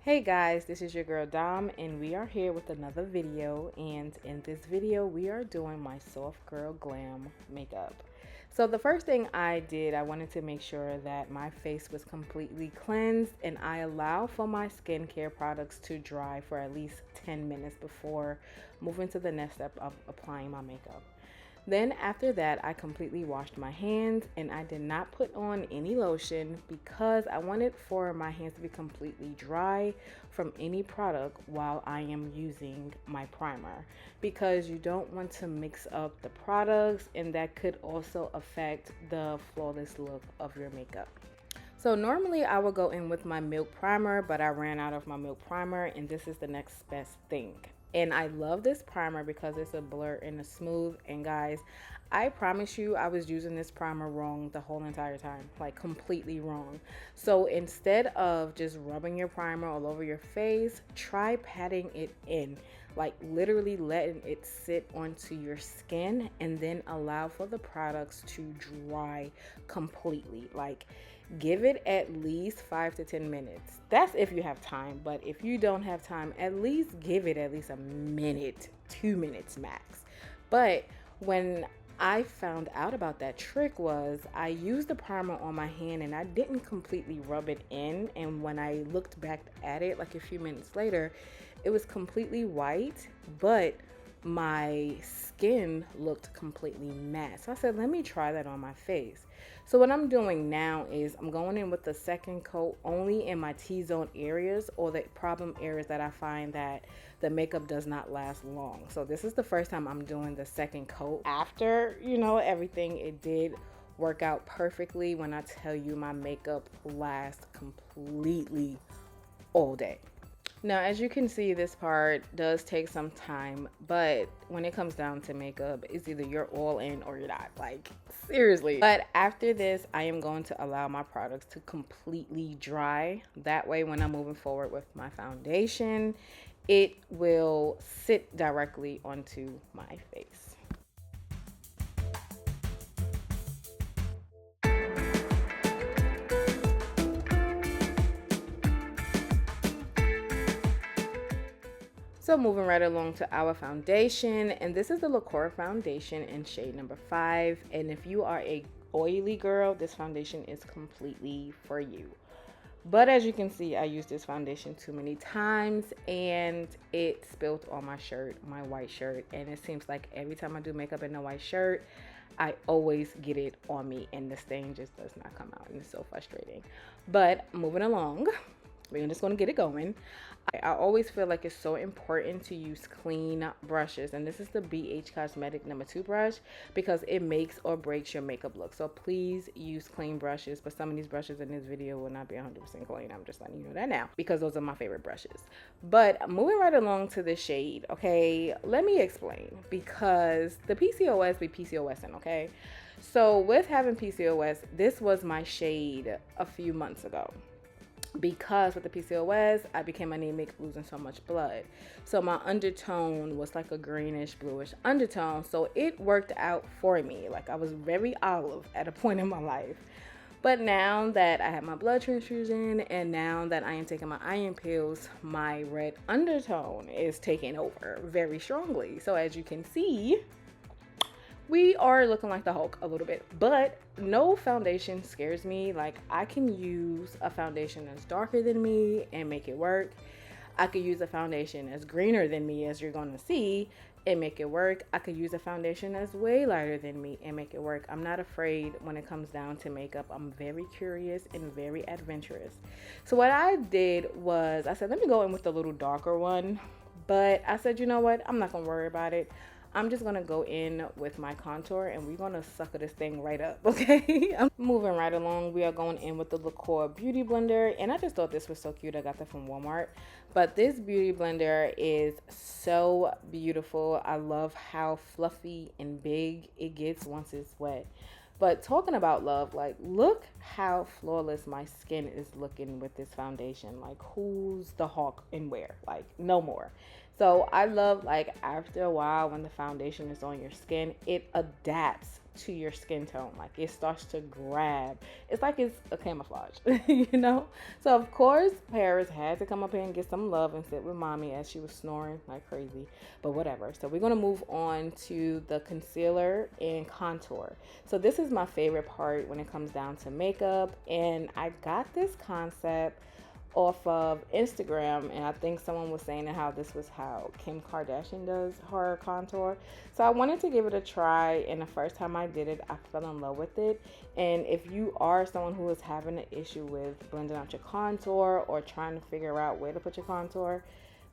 Hey guys, this is your girl Dom and we are here with another video, and in this video we are doing my soft girl glam makeup. So the first thing I did, I wanted to make sure that my face was completely cleansed and I allow for my skincare products to dry for at least 10 minutes before moving to the next step of applying my makeup. Then after that, I completely washed my hands and I did not put on any lotion because I wanted for my hands to be completely dry from any product while I am using my primer, because you don't want to mix up the products and that could also affect the flawless look of your makeup. So normally I would go in with my milk primer, but I ran out of my milk primer and this is the next best thing. And I love this primer because it's a blur and a smooth. And guys, I promise you I was using this primer wrong the whole entire time, like completely wrong. So instead of just rubbing your primer all over your face, try patting it in, like literally letting it sit onto your skin and then allow for the products to dry completely. Like give it at least 5 to 10 minutes. That's if you have time, but if you don't have time, at least give it at least a minute, 2 minutes max. But when I found out about that trick was I used the primer on my hand and I didn't completely rub it in, and when I looked back at it like a few minutes later, it was completely white, but my skin looked completely matte. So I said, let me try that on my face. So what I'm doing now is I'm going in with the second coat only in my T-zone areas, or the problem areas that I find that the makeup does not last long. So this is the first time I'm doing the second coat. After, everything, it did work out perfectly. When I tell you, my makeup lasts completely all day. Now, as you can see, this part does take some time, but when it comes down to makeup, it's either you're all in or you're not, like seriously. But after this, I am going to allow my products to completely dry. That way, when I'm moving forward with my foundation, it will sit directly onto my face. So moving right along to our foundation, and this is the Lacour foundation in shade number 5. And if you are a oily girl, this foundation is completely for you. But as you can see, I used this foundation too many times and it spilled on my shirt, my white shirt. And it seems like every time I do makeup in a white shirt, I always get it on me and the stain just does not come out, and it's so frustrating. But moving along, we're just going to get it going. I always feel like it's so important to use clean brushes, and this is the BH Cosmetic number 2 brush because it makes or breaks your makeup look. So please use clean brushes, but some of these brushes in this video will not be 100% clean. I'm just letting you know that now because those are my favorite brushes. But moving right along to the shade, okay, let me explain, because the PCOS be PCOSing, okay? So with having PCOS, this was my shade a few months ago. Because with the PCOS, I became anemic, losing so much blood. So my undertone was like a greenish, bluish undertone. So it worked out for me. Like I was very olive at a point in my life. But now that I have my blood transfusion and now that I am taking my iron pills, my red undertone is taking over very strongly. So as you can see, we are looking like the Hulk a little bit, but no foundation scares me. Like I can use a foundation that's darker than me and make it work. I could use a foundation that's greener than me, as you're going to see, and make it work. I could use a foundation that's way lighter than me and make it work. I'm not afraid when it comes down to makeup. I'm very curious and very adventurous. So what I did was I said, let me go in with the little darker one. But I said, you know what? I'm not going to worry about it. I'm just going to go in with my contour and we're going to sucker this thing right up, okay? I'm moving right along. We are going in with the Lacour Beauty Blender, and I just thought this was so cute. I got that from Walmart. But this Beauty Blender is so beautiful. I love how fluffy and big it gets once it's wet. But talking about love, like look how flawless my skin is looking with this foundation. Like who's the hawk and where? Like no more. So I love, like, after a while when the foundation is on your skin, it adapts to your skin tone. Like, it starts to grab. It's like it's a camouflage, you know? So of course Paris had to come up here and get some love and sit with mommy as she was snoring like crazy, but whatever. So we're going to move on to the concealer and contour. So this is my favorite part when it comes down to makeup, and I got this concept off of Instagram, and I think someone was saying how this was how Kim Kardashian does her contour. So I wanted to give it a try, and the first time I did it, I fell in love with it. And if you are someone who is having an issue with blending out your contour or trying to figure out where to put your contour,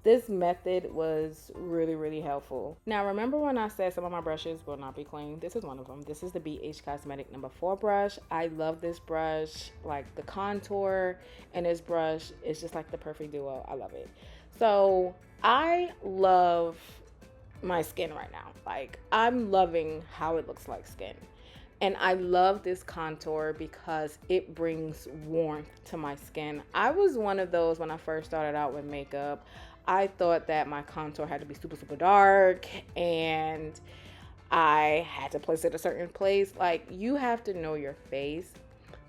this method was really, really helpful. Now, remember when I said some of my brushes will not be clean? This is one of them. This is the BH Cosmetic number 4 brush. I love this brush. Like, the contour and this brush is just like the perfect duo. I love it. So I love my skin right now. Like, I'm loving how it looks like skin. And I love this contour because it brings warmth to my skin. I was one of those when I first started out with makeup. I thought that my contour had to be super, super dark and I had to place it a certain place. Like, you have to know your face,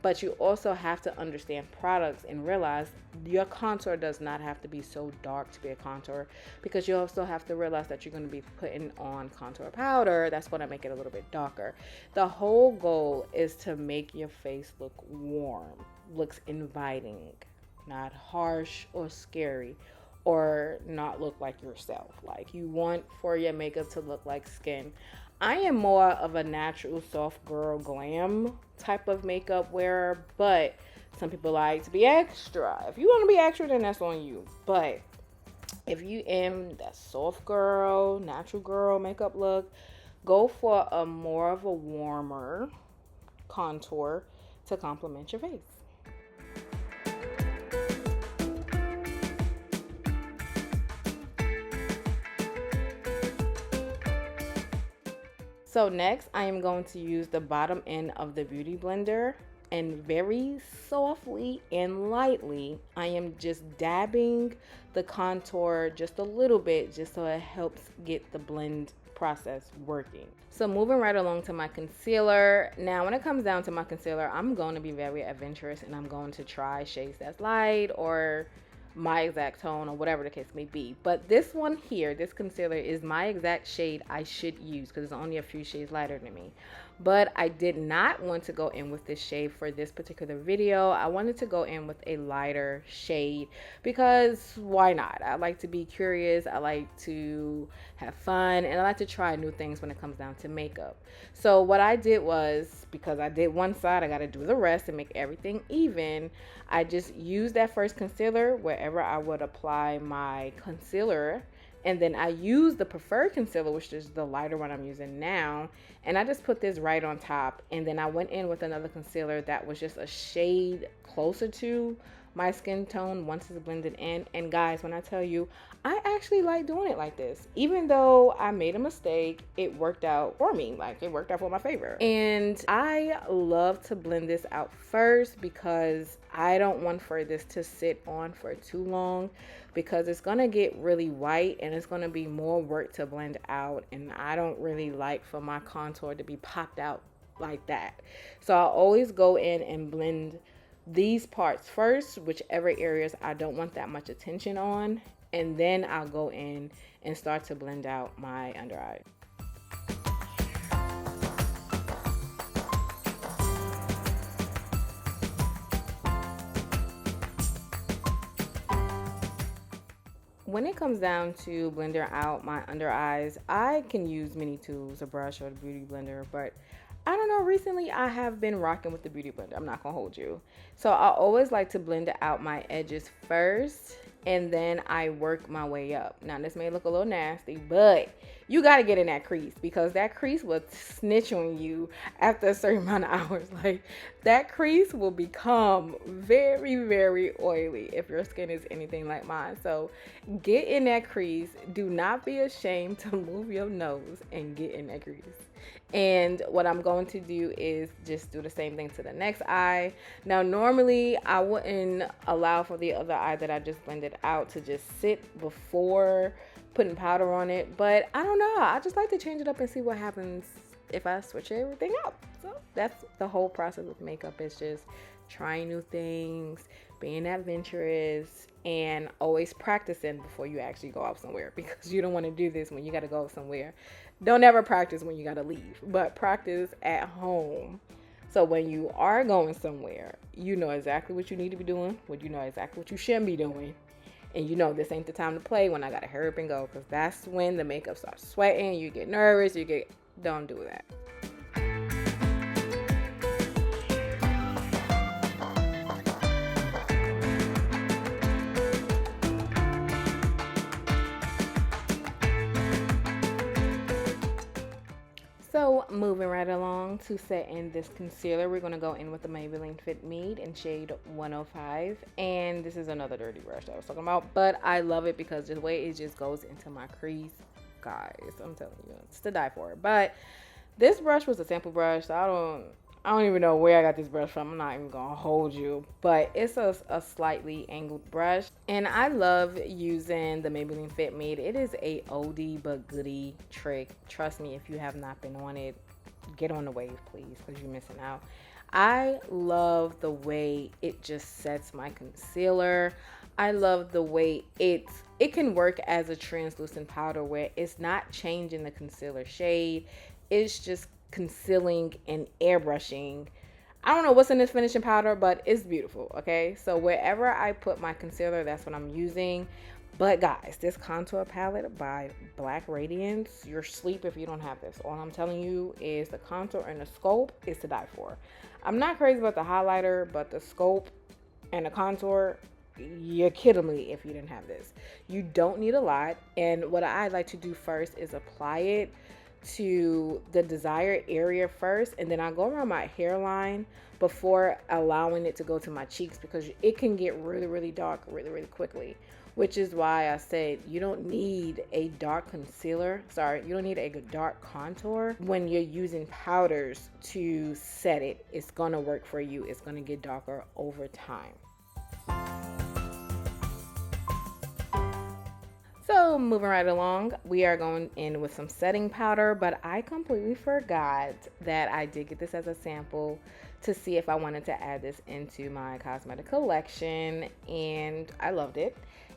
but you also have to understand products and realize your contour does not have to be so dark to be a contour, because you also have to realize that you're going to be putting on contour powder that's going to make it a little bit darker. The whole goal is to make your face look warm, looks inviting, not harsh or scary, or not look like yourself. Like, you want for your makeup to look like skin. I am more of a natural soft girl glam type of makeup wearer, but some people like to be extra. If you want to be extra, then that's on you. But if you in that soft girl, natural girl makeup look, go for a more of a warmer contour to complement your face. So next, I am going to use the bottom end of the Beauty Blender, and very softly and lightly, I am just dabbing the contour just a little bit, just so it helps get the blend process working. So moving right along to my concealer. Now, when it comes down to my concealer, I'm going to be very adventurous, and I'm going to try shades that's light or my exact tone or whatever the case may be. But this one here, this concealer, is my exact shade I should use because it's only a few shades lighter than me. But I did not want to go in with this shade for this particular video. I wanted to go in with a lighter shade because why not? I like to be curious, I like to have fun, and I like to try new things when it comes down to makeup. So what I did was, because I did one side, I got to do the rest and make everything even. I just used that first concealer wherever I would apply my concealer, and then I used the preferred concealer, which is the lighter one I'm using now, and I just put this right on top. And then I went in with another concealer that was just a shade closer to my skin tone once it's blended in. And guys, when I tell you, I actually like doing it like this. Even though I made a mistake, it worked out for me. Like, it worked out for my favor. And I love to blend this out first because I don't want for this to sit on for too long, because it's gonna get really white and it's gonna be more work to blend out, and I don't really like for my contour to be popped out like that. So I always go in and blend these parts first, whichever areas I don't want that much attention on, and then I'll go in and start to blend out my under eye. When it comes down to blending out my under eyes, I can use many tools, a brush or the Beauty Blender, but I don't know, recently I have been rocking with the Beauty Blender. I'm not gonna hold you. So I always like to blend out my edges first, and then I work my way up. Now, this may look a little nasty, but you got to get in that crease, because that crease will snitch on you after a certain amount of hours. Like, that crease will become very, very oily if your skin is anything like mine. So get in that crease. Do not be ashamed to move your nose and get in that crease. And what I'm going to do is just do the same thing to the next eye. Now, normally I wouldn't allow for the other eye that I just blended out to just sit before putting powder on it. But I don't know. I just like to change it up and see what happens if I switch everything up. So that's the whole process with makeup. It's just trying new things, being adventurous, and always practicing before you actually go out somewhere, because you don't want to do this when you got to go somewhere. Don't ever practice when you got to leave, but practice at home. So when you are going somewhere, you know exactly what you need to be doing, you know exactly what you shouldn't be doing. And you know this ain't the time to play when I got to hurry up and go, because that's when the makeup starts sweating, you get nervous, don't do that. So moving right along to set in this concealer, we're going to go in with the Maybelline Fit Me in shade 105. And this is another dirty brush that I was talking about, but I love it because the way it just goes into my crease, guys, I'm telling you, it's to die for. But this brush was a sample brush, so I don't even know where I got this brush from. I'm not even gonna hold you, but it's a slightly angled brush, and I love using the Maybelline Fit Me. It is a oldie but goodie trick. Trust me, if you have not been on it, get on the wave, please, because you're missing out. I love the way it just sets my concealer. I love the way it can work as a translucent powder where it's not changing the concealer shade. It's just concealing and airbrushing. I don't know what's in this finishing powder, but it's beautiful. Okay, so wherever I put my concealer, that's what I'm using. But guys, this contour palette by Black Radiance, you're asleep if you don't have this. All I'm telling you is the contour and the scope is to die for. I'm not crazy about the highlighter, but the scope and the contour, you're kidding me if you didn't have this. You don't need a lot, and what I like to do first is apply it to the desired area first, and then I go around my hairline before allowing it to go to my cheeks, because it can get really dark really quickly, which is why I said you don't need a dark concealer. Sorry, you don't need a dark contour when you're using powders to set it. It's gonna work for you. It's gonna get darker over time. So moving right along, we are going in with some setting powder, but I completely forgot that I did get this as a sample to see if I wanted to add this into my cosmetic collection, and I loved it.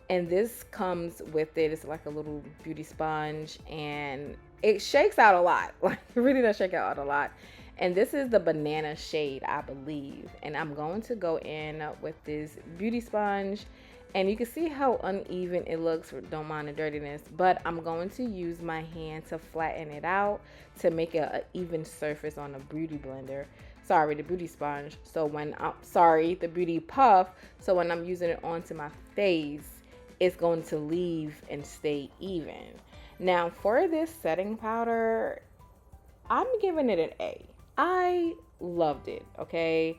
And this comes with it. It's like a little beauty sponge, and it shakes out a lot. Like, it really does shake out a lot. And this is the banana shade, I believe. And I'm going to go in with this beauty sponge. And you can see how uneven it looks. Don't mind the dirtiness. But I'm going to use my hand to flatten it out to make it an even surface on the beauty blender. Sorry, the beauty sponge. So when the beauty puff. So when I'm using it onto my face, it's going to leave and stay even. Now for this setting powder, I'm giving it an A. I loved it, okay?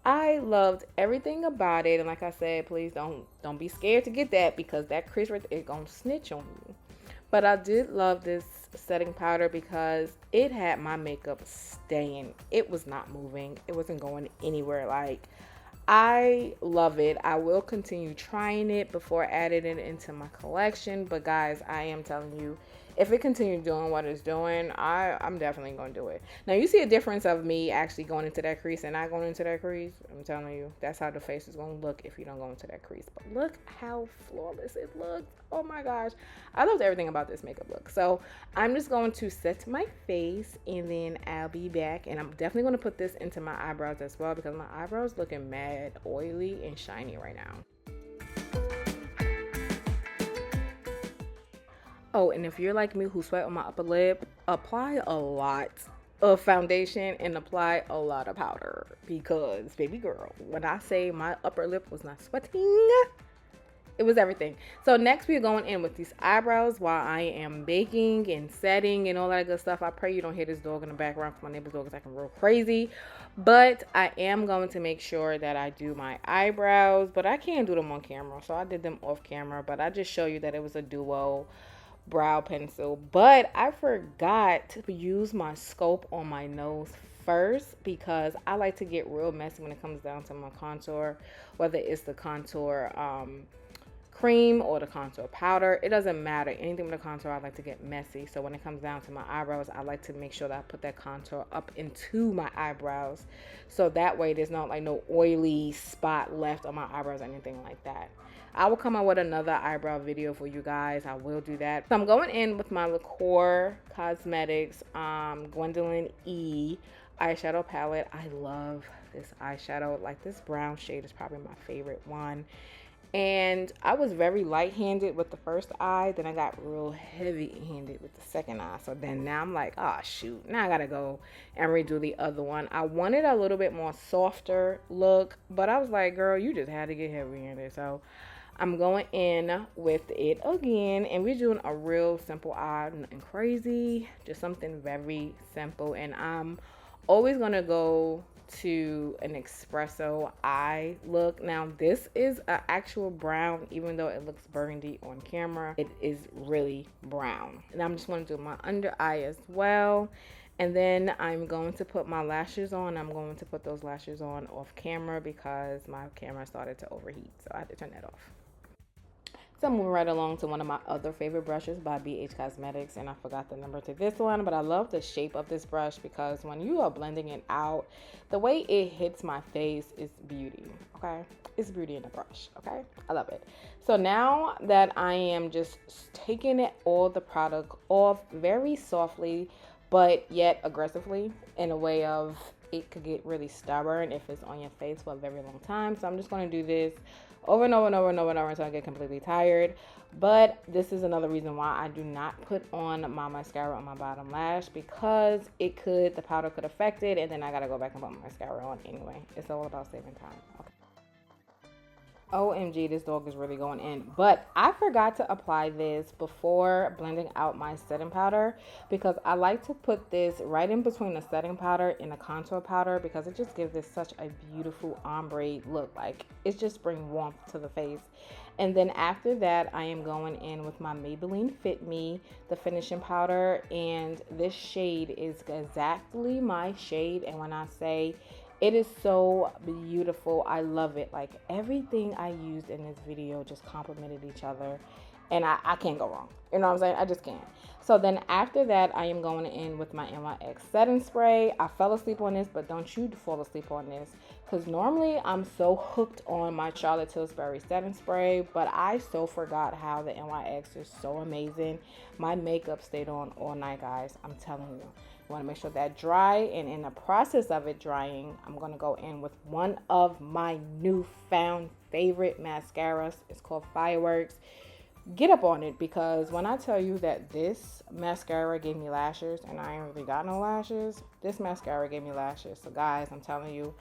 I loved everything about it, and like I said, please don't be scared to get that, because that crease right there is gonna snitch on you. But I did love this setting powder because it had my makeup staying. It was not moving. It wasn't going anywhere. Like, I love it. I will continue trying it before adding it into my collection. But guys, I am telling you, if it continues doing what it's doing, I'm definitely going to do it. Now, you see a difference of me actually going into that crease and not going into that crease. I'm telling you, that's how the face is going to look if you don't go into that crease. But look how flawless it looks. Oh my gosh. I loved everything about this makeup look. So I'm just going to set my face, and then I'll be back. And I'm definitely going to put this into my eyebrows as well, because my eyebrows looking mad oily and shiny right now. Oh, and if you're like me who sweat on my upper lip, apply a lot of foundation and apply a lot of powder, because baby girl, when I say my upper lip was not sweating, it was everything. So next we're going in with these eyebrows while I am baking and setting and all that good stuff. I pray you don't hear this dog in the background, because my neighbor's dog is acting real crazy. But I am going to make sure that I do my eyebrows, but I can't do them on camera, so I did them off camera. But I just show you that it was a duo brow pencil, but I forgot to use my scope on my nose first, because I like to get real messy when it comes down to my contour, whether it's the contour cream or the contour powder. It doesn't matter. Anything with the contour, I like to get messy. So when it comes down to my eyebrows, I like to make sure that I put that contour up into my eyebrows. So that way there's not like no oily spot left on my eyebrows or anything like that. I will come out with another eyebrow video for you guys. I will do that. So I'm going in with my Liqueur Cosmetics Gwendolyn E eyeshadow palette. I love this eyeshadow. Like, this brown shade is probably my favorite one. And I was very light-handed with the first eye. Then I got real heavy-handed with the second eye. So then now I'm like, oh, shoot. Now I got to go and redo the other one. I wanted a little bit more softer look. But I was like, girl, you just had to get heavy-handed. So I'm going in with it again. And we're doing a real simple eye. Nothing crazy. Just something very simple. And I'm always going to go to an espresso eye look. Now this is an actual brown, even though it looks burgundy on camera, it is really brown. And I'm just going to do my under eye as well, and then I'm going to put my lashes on. I'm going to put those lashes on off camera because my camera started to overheat, so I had to turn that off. So I'm moving right along to one of my other favorite brushes by BH Cosmetics, and I forgot the number to this one, but I love the shape of this brush because when you are blending it out, the way it hits my face is beauty, okay? It's beauty in the brush, okay? I love it. So now that I am just taking it all the product off very softly, but yet aggressively, in a way of it could get really stubborn if it's on your face for a very long time. So I'm just going to do this over and over and over and over and over until I get completely tired. But this is another reason why I do not put on my mascara on my bottom lash, because the powder could affect it, and then I gotta go back and put my mascara on anyway. It's all about saving time. Okay. OMG, this dog is really going in. But I forgot to apply this before blending out my setting powder, because I like to put this right in between the setting powder and the contour powder, because it just gives this such a beautiful ombre look. Like, it just brings warmth to the face. And then after that, I am going in with my Maybelline Fit Me, the finishing powder. And this shade is exactly my shade. And when I say it is so beautiful, I love it. Like, everything I used in this video just complemented each other, and I can't go wrong. You know what I'm saying? I just can't. So then after that, I am going in with my NYX setting spray. I fell asleep on this, but don't you fall asleep on this, because normally I'm so hooked on my Charlotte Tilbury setting spray, but I so forgot how the NYX is so amazing. My makeup stayed on all night, guys. I'm telling you. You want to make sure that dry, and in the process of it drying, I'm going to go in with one of my newfound favorite mascaras. It's called Fireworks. Get up on it, because when I tell you that this mascara gave me lashes, and I ain't really got no lashes, this mascara gave me lashes. So guys, I'm telling you,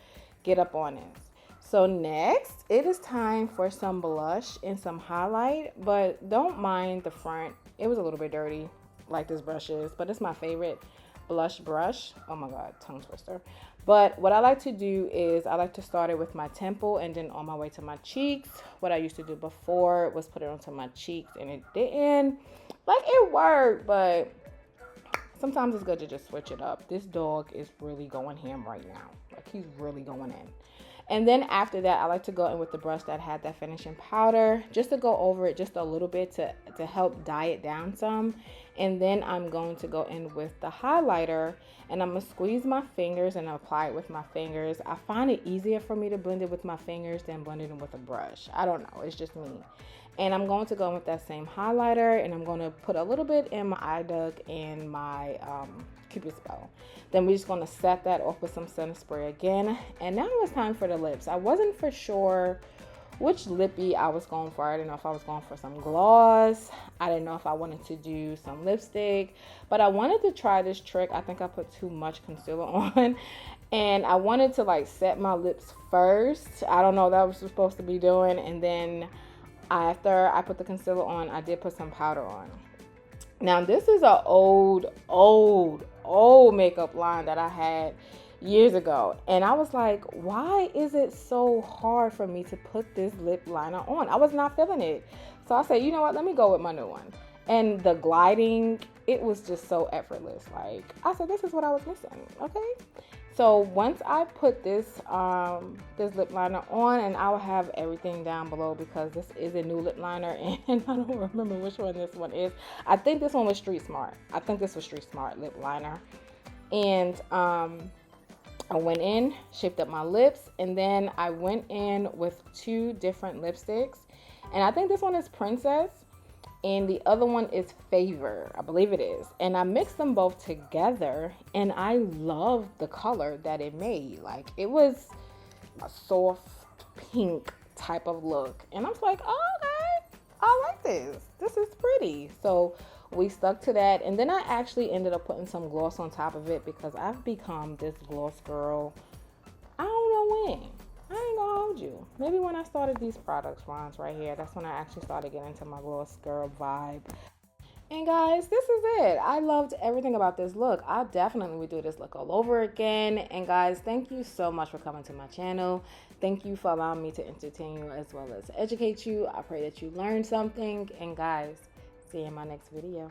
get up on it. So next, it is time for some blush and some highlight, but don't mind the front. It was a little bit dirty, like this brush is, but it's my favorite blush brush. Oh my god, tongue twister. But what I like to do is I like to start it with my temple and then on my way to my cheeks. What I used to do before was put it onto my cheeks, and it didn't, like, it worked, but sometimes it's good to just switch it up. This dog is really going ham right now. Like, he's really going in. And then after that, I like to go in with the brush that had that finishing powder, just to go over it just a little bit to help dye it down some. And then I'm going to go in with the highlighter, and I'm going to squeeze my fingers and apply it with my fingers. I find it easier for me to blend it with my fingers than blending it with a brush. I don't know. It's just me. And I'm going to go in with that same highlighter, and I'm going to put a little bit in my eye duct and my Cupid's bow. Then we're just going to set that off with some setting spray again. And now it's time for the lips. I wasn't for sure which lippy I was going for. I didn't know if I was going for some gloss. I didn't know if I wanted to do some lipstick. But I wanted to try this trick. I think I put too much concealer on. And I wanted to, like, set my lips first. I don't know what I was supposed to be doing. And then after I put the concealer on, I did put some powder on. Now, this is an old makeup line that I had years ago. And I was like, why is it so hard for me to put this lip liner on? I was not feeling it. So I said, you know what? Let me go with my new one. And the gliding, it was just so effortless. Like, I said, this is what I was missing. Okay. So once I put this this lip liner on, and I will have everything down below because this is a new lip liner and I don't remember which one this one is. I think this one was Street Smart. I think this was Street Smart lip liner. And I went in, shaped up my lips, and then I went in with 2 different lipsticks. And I think this one is Princess and the other one is Favor, I believe it is. And I mixed them both together and I loved the color that it made. Like, it was a soft pink type of look. And I was like, oh, okay, I like this. This is pretty. So we stuck to that. And then I actually ended up putting some gloss on top of it because I've become this gloss girl. I don't know when. I ain't gonna hold you. Maybe when I started these product lines right here, that's when I actually started getting into my gloss girl vibe. And guys, this is it. I loved everything about this look. I definitely would do this look all over again. And guys, thank you so much for coming to my channel. Thank you for allowing me to entertain you as well as educate you. I pray that you learned something. And guys, see you in my next video.